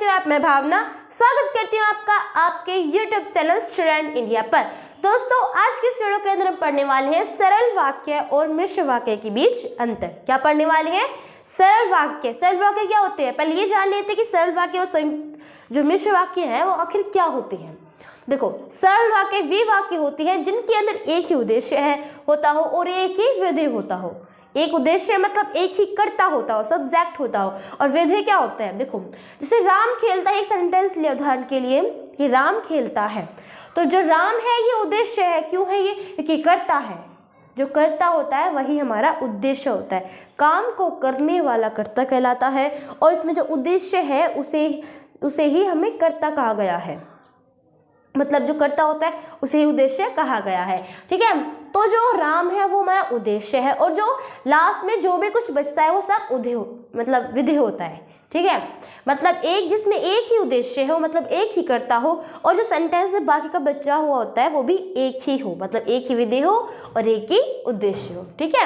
कैसे हो आप? मैं भावना स्वागत करती हूँ आपका आपके YouTube चैनल स्टूडेंट इंडिया पर। दोस्तों, आज के इस वीडियो के अंदर हम पढ़ने वाले हैं सरल वाक्य और मिश्र वाक्य के बीच अंतर। क्या पढ़ने वाले हैं? सरल वाक्य। सरल वाक्य क्या होते हैं? पहले ये जान लेते हैं कि सरल वाक्य और जो मिश्र वाक्य है वो आखिर क्या होते हैं। देखो, सरल वाक्य वे वाक्य होती हैं जिनके अंदर एक ही उद्देश्य होता हो और एक ही विधेय होता हो। एक उद्देश्य मतलब एक ही कर्ता होता हो, सब्जेक्ट होता हो, और विधेय क्या होता है? देखो, जैसे राम खेलता है, एक सेंटेंस ले उदाहरण के लिए कि राम खेलता है, तो जो राम है ये उद्देश्य है। क्यों है ये? क्योंकि कर्ता है। जो कर्ता होता है वही हमारा उद्देश्य होता है। काम को करने वाला कर्ता कहलाता है और इसमें जो उद्देश्य है उसे ही हमें कर्ता कहा गया है। मतलब जो कर्ता होता है उसे ही उद्देश्य कहा गया है। ठीक है, तो जो राम है वो हमारा उद्देश्य है और जो लास्ट में जो भी कुछ बचता है वो सब विधेय होता है। ठीक है, मतलब एक जिसमें एक ही उद्देश्य हो, मतलब एक ही कर्ता हो, और जो सेंटेंस में बाकी का बचा हुआ होता है वो भी एक ही हो, मतलब एक ही विधेय हो और एक ही उद्देश्य हो। ठीक है,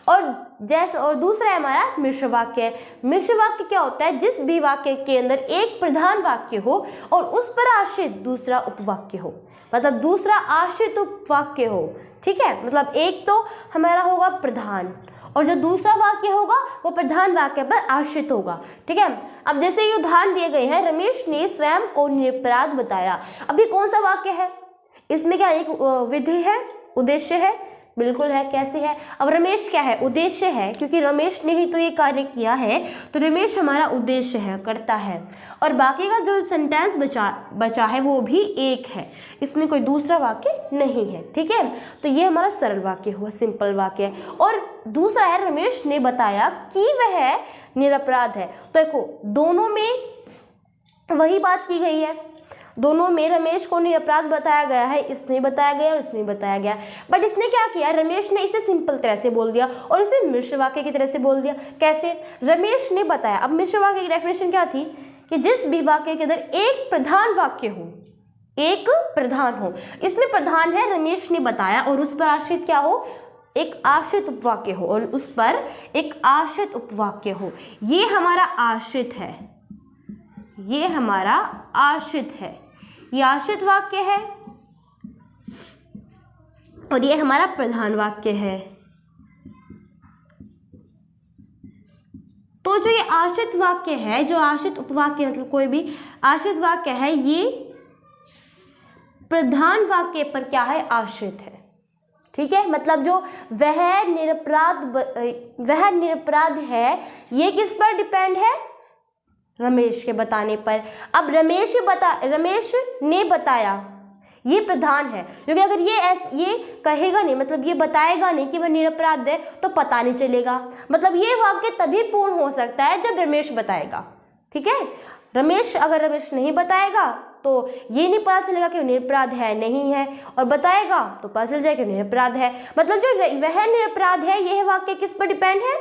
और दूसरा है हमारा मिश्र वाक्य। मिश्र वाक्य क्या होता है? जिस भी वाक्य के अंदर एक प्रधान वाक्य हो और उस पर आश्रित दूसरा उपवाक्य हो, मतलब दूसरा आश्रित उपवाक्य हो। ठीक है, मतलब एक तो हमारा होगा प्रधान और जो दूसरा वाक्य होगा वो प्रधान वाक्य पर आश्रित होगा। ठीक है, अब जैसे ये उदाहरण दिए गए हैं, रमेश ने स्वयं को निरपराध बताया। अब ये कौन सा वाक्य है? इसमें क्या एक विधेय है, उद्देश्य है? बिल्कुल है। कैसे है? अब रमेश क्या है? उद्देश्य है, क्योंकि रमेश ने ही तो ये कार्य किया है, तो रमेश हमारा उद्देश्य है, करता है। और बाकी का जो सेंटेंस बचा है वो भी एक है, इसमें कोई दूसरा वाक्य नहीं है। ठीक है, तो ये हमारा सरल वाक्य हुआ, सिंपल वाक्य। और दूसरा है रमेश ने बताया कि वह निरपराध है। तो देखो, दोनों में वही बात की गई है, दोनों में रमेश को निरपराध बताया गया है, इसने बताया गया और इसने बताया गया। बट इसने क्या किया? रमेश ने इसे सिंपल तरह से बोल दिया और इसे मिश्र वाक्य की तरह से बोल दिया। कैसे? रमेश ने बताया। अब मिश्र वाक्य की डेफिनेशन क्या थी? कि जिस भी वाक्य के अंदर एक प्रधान वाक्य हो, एक प्रधान हो। इसमें प्रधान है रमेश ने बताया और उस पर आश्रित क्या हो? एक आश्रित उपवाक्य हो, और उस पर एक आश्रित उपवाक्य हो। ये हमारा आश्रित है, ये हमारा आश्रित है, ये आश्रित वाक्य है और ये हमारा प्रधान वाक्य है। तो जो ये आश्रित वाक्य है, जो आश्रित उपवाक्य मतलब कोई भी आश्रित वाक्य है, ये प्रधान वाक्य पर क्या है? आश्रित है। ठीक है, मतलब जो वह निरपराध है, ये किस पर डिपेंड है? रमेश के बताने पर। अब रमेश ने बताया, ये प्रधान है, क्योंकि अगर ये कहेगा नहीं, मतलब ये बताएगा नहीं कि वह निरपराध है, तो पता नहीं चलेगा। मतलब ये वाक्य तभी पूर्ण हो सकता है जब रमेश बताएगा। ठीक है, अगर रमेश नहीं बताएगा तो ये नहीं पता चलेगा कि निरपराध है नहीं है, और बताएगा तो पता चल जाएगा कि निरपराध है। मतलब जो वह निरपराध है, यह वाक्य किस पर डिपेंड है?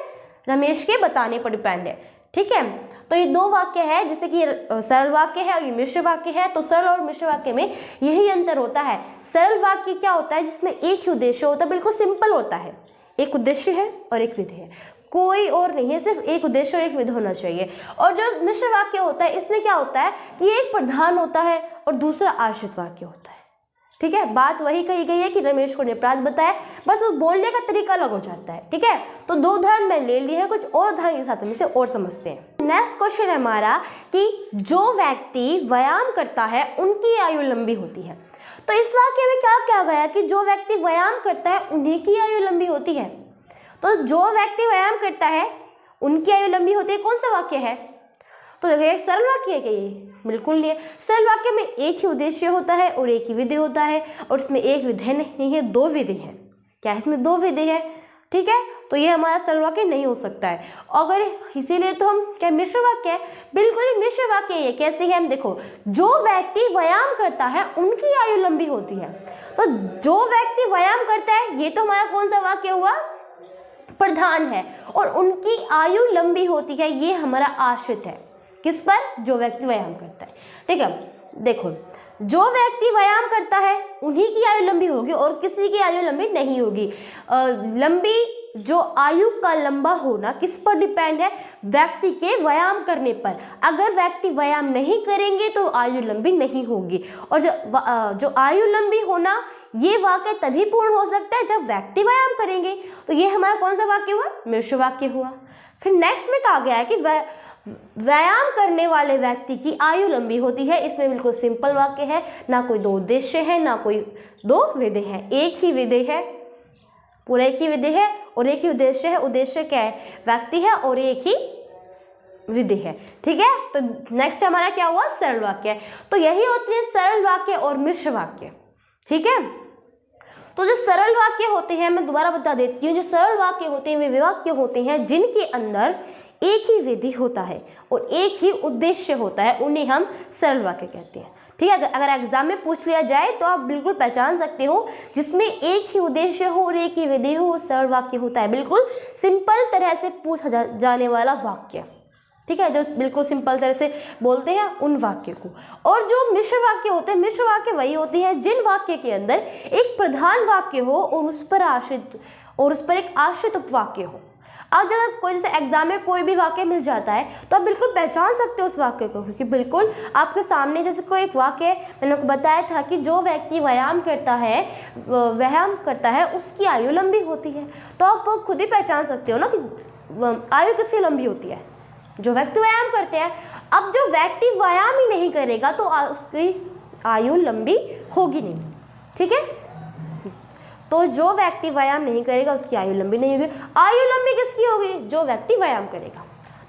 रमेश के बताने पर डिपेंड है। ठीक है, तो ये दो वाक्य है, जैसे कि सरल वाक्य है और ये मिश्र वाक्य है। तो सरल और मिश्र वाक्य में यही अंतर होता है। सरल वाक्य क्या होता है? जिसमें एक ही उद्देश्य होता है, बिल्कुल सिंपल होता है। एक उद्देश्य है और एक विधेय है, कोई और नहीं है, सिर्फ एक उद्देश्य और एक विधेय होना चाहिए। और जो मिश्र वाक्य होता है, इसमें क्या होता है कि एक प्रधान होता है और दूसरा आश्रित वाक्य होता है। ठीक है, बात वही कही गई है कि रमेश को निरपराध बताया, बस वो बोलने का तरीका अलग हो जाता है। ठीक है, तो दो उदाहरण मैं ले लिए हैं, कुछ और उदाहरण के साथ हम इसे और समझते हैं। नेक्स्ट क्वेश्चन है हमारा कि जो व्यक्ति व्यायाम करता है उनकी आयु लंबी होती है। तो इस वाक्य में क्या कहा गया कि जो व्यक्ति व्यायाम करता है उन्हीं की आयु लंबी होती है। तो जो व्यक्ति व्यायाम करता है उनकी आयु लंबी होती है, कौन सा वाक्य है? तो देखिए, सरल वाक्य है क्या ये? बिल्कुल नहीं है। सरल वाक्य में एक ही उद्देश्य होता है और एक ही विधेय होता है, और इसमें एक विधेय नहीं है, दो विधेय है। क्या है? इसमें दो विधेय है। ठीक है, तो ये हमारा सरल वाक्य नहीं हो सकता है। अगर इसीलिए तो हम क्या मिश्र वाक्य है? बिल्कुल ही मिश्र वाक्य है। कैसे है? हम देखो, जो व्यक्ति व्यायाम करता है उनकी आयु लंबी होती है। तो जो व्यक्ति व्यायाम करता है, ये तो हमारा कौन सा वाक्य हुआ? प्रधान है, और उनकी आयु लंबी होती है, ये हमारा आश्रित है। किस पर? जो व्यक्ति व्यायाम करता है। ठीक है, देखो, जो व्यक्ति व्यायाम करता है उन्हीं की आयु लंबी होगी और किसी की आयु लंबी नहीं होगी। लंबी जो आयु का लंबा होना किस पर डिपेंड है? व्यक्ति के व्यायाम करने पर। अगर व्यक्ति व्यायाम नहीं करेंगे तो आयु लंबी नहीं होगी। और जो आयु लंबी होना ये वाक्य तभी पूर्ण हो सकता है जब व्यक्ति व्यायाम करेंगे। तो ये हमारा कौन सा वाक्य हुआ? मिश्र वाक्य हुआ। फिर नेक्स्ट में कहा गया है कि व्यायाम करने वाले व्यक्ति की आयु लंबी होती है। इसमें बिल्कुल सिंपल वाक्य है, ना कोई दो उद्देश्य है, ना कोई दो विधेय है, एक ही विधेय है, पूरा एक ही विधेय है और एक ही उद्देश्य है। उद्देश्य क्या है? व्यक्ति है और एक ही विधि है। ठीक है, तो नेक्स्ट हमारा क्या हुआ? सरल वाक्य। तो यही होती है सरल वाक्य और मिश्र वाक्य। ठीक है, तो जो सरल वाक्य होते हैं, मैं दोबारा बता देती हूँ, जो सरल वाक्य होते हैं वे वाक्य होते हैं जिनके अंदर एक ही विधि होता है और एक ही उद्देश्य होता है, उन्हें हम सरल वाक्य कहते हैं। ठीक है, अगर एग्जाम में पूछ लिया जाए तो आप बिल्कुल पहचान सकते हो, जिसमें एक ही उद्देश्य हो और एक ही विधि हो, वो सरल वाक्य होता है। बिल्कुल सिंपल तरह से पूछा जाने वाला वाक्य। ठीक है, जो बिल्कुल सिंपल तरह से बोलते हैं उन वाक्य को। और जो मिश्र वाक्य होते हैं, मिश्र वाक्य वही होती हैं जिन वाक्य के अंदर एक प्रधान वाक्य हो और उस पर एक आश्रित उपवाक्य हो। अब जब कोई जैसे एग्जाम में कोई भी वाक्य मिल जाता है तो आप बिल्कुल पहचान सकते हो उस वाक्य को, क्योंकि बिल्कुल आपके सामने जैसे कोई एक वाक्य मैंने आपको बताया था कि जो व्यक्ति व्यायाम करता है उसकी आयु लंबी होती है। तो आप खुद ही पहचान सकते हो ना कि आयु किसकी लंबी होती है? जो व्यक्ति व्यायाम करते हैं। अब जो व्यक्ति व्यायाम ही नहीं करेगा तो उसकी आयु लंबी होगी नहीं। ठीक है, तो जो व्यक्ति व्यायाम नहीं करेगा उसकी आयु लंबी नहीं होगी। आयु लंबी किसकी होगी? जो व्यक्ति व्यायाम करेगा।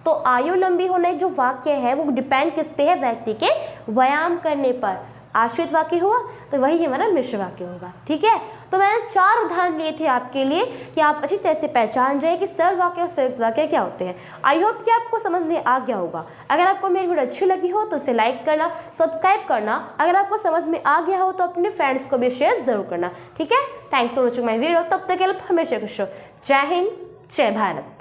तो आयु लंबी होने जो वाक्य है वो डिपेंड किस पे है? व्यक्ति के व्यायाम करने पर। आश्रित वाक्य हुआ तो वही हमारा मिश्र वाक्य होगा। ठीक है, तो मैंने 4 उदाहरण लिए थे आपके लिए कि आप अच्छी तरह से पहचान जाए कि सरल वाक्य और संयुक्त वाक्य क्या होते हैं। आई होप कि आपको समझ में आ गया होगा। अगर आपको मेरी वीडियो अच्छी लगी हो तो इसे लाइक करना, सब्सक्राइब करना। अगर आपको समझ में आ गया हो तो अपने फ्रेंड्स को भी शेयर जरूर करना। ठीक है, thanks for watching my video. तब तक के लिए हमेशा खुश रहो। जय हिंद, जय भारत।